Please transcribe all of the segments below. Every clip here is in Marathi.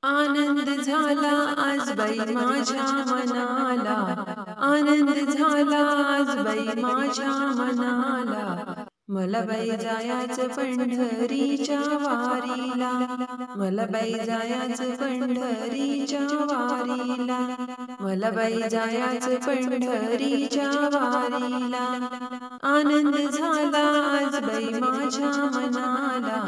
आनंद झाला आज बाई माझ्या मनाला, आनंद झाला आज बाई माझ्या मनाला। मला बाई जायाचं पंढरीच्या वारीला, मला बाई जायाचं पंढरीच्या वारीला, मला बाई जायाचं पंढरीच्या वारीला। आनंद झाला आज बाई माझ्या मनाला,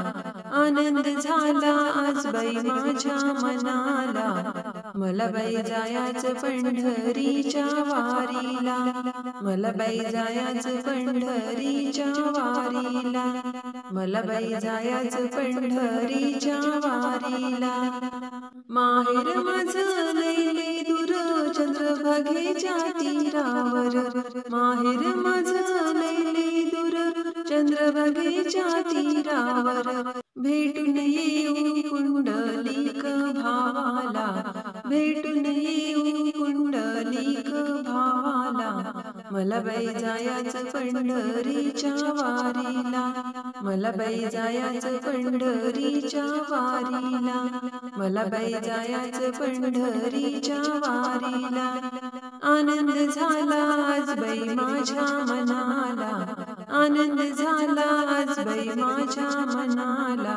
आनंद झाला आज बाई माझ्या मनाला। मला बाई जायाचं पंढरीच्या वारीला, मला बाई जायाचं पंढरीच्या वारीला, मला बाई जायाचं पंढरीच्या वारीला। माहेर माझं लई दूर चंद्रभागेच्या तीरावर, माहेर माझं लई दूर चंद्रभागेच्या तीरावर। भेटून येऊ पुंडलिक भावाला, भेटून येऊ पुंडलिक भावाला। मला बाई जायाचं पंढरीच्या वारीला, मला बाई जायाचं पंढरीच्या वारीला, मला बाई जायाचं पंढरीच्या वारीला। आनंद झाला आज बाई माझ्या मनाला, आनंद झाला आज बाई माझ्या मनाला।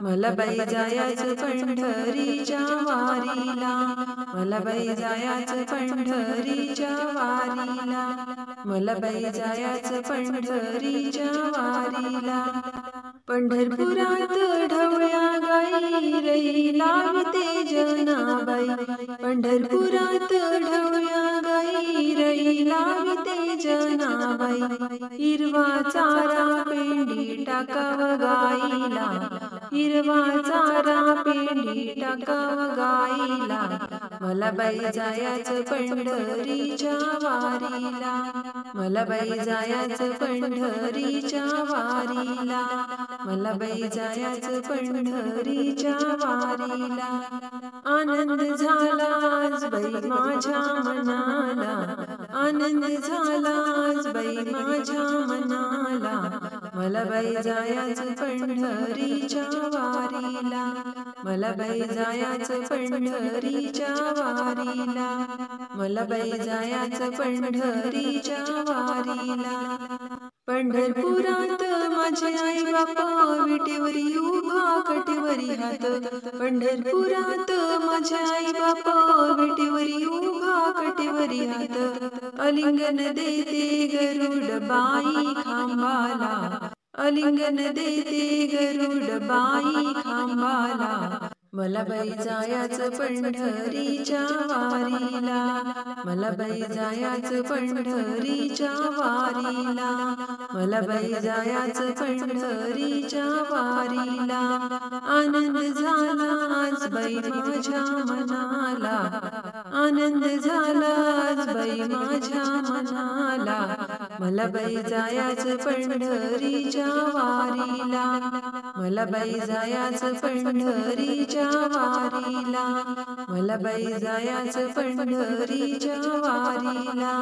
मला बाई जायाचं पंढरीच्या वारीला, मला बाई जायाचं पंढरीच्या वारीला, मला बाई जायाचं पंढरीच्या वारीला। पंढरपुरात ढवळ्या गाई रई लावते जनाबाई, पंढरपुरात ढवळ्या गाई रई लावते जनाबाई। हिरवा चारा पेंडी टाकाव गाईला, हिरवा चारा पेंडी टाकाव गाईला। मला बाई जायाचं पंढरीच्या वारीला, मला बाई जायाचं पंढरीच्या वारीला, मला बाई जायाचं पंढरीच्या वारीला। आनंद झाला आज बाई माझ्या मनाला, आनंद झाला आज बाई माझ्या मनाला। मला बाई जायाचं पंढरीच्या वारीला, मला बाई जायाचं पंढरीच्या वारीला, मला बाई जायाचं पंढरीच्या वारीला। पंढरपुरात माझे आई बापा विटेवरी उभा कटेवरी हात, पंढरपुरात माझे आई बापा विटेवरी उभा कटेवरी हात। अलिंगन देते गरुड बाई खांबाला, अलिंगन देते गरुड बाई खांबाला। मला बाई जायाचं पंढरीच्या वारीला, मला बाई जायाचं पंढरीच्या वारीला, मला बाई जायाचं पंढरीच्या वारीला। आनंद झाला आज बाई माझ्या मनाला, आनंद झाला आज बाई माझ्या मनाला। मला बाई जायाचं पंढरीच्या वारीला, मला बाई जायाचं पंढरीच्या वारीला, मला बाई जायाचं पंढरीच्या वारीला।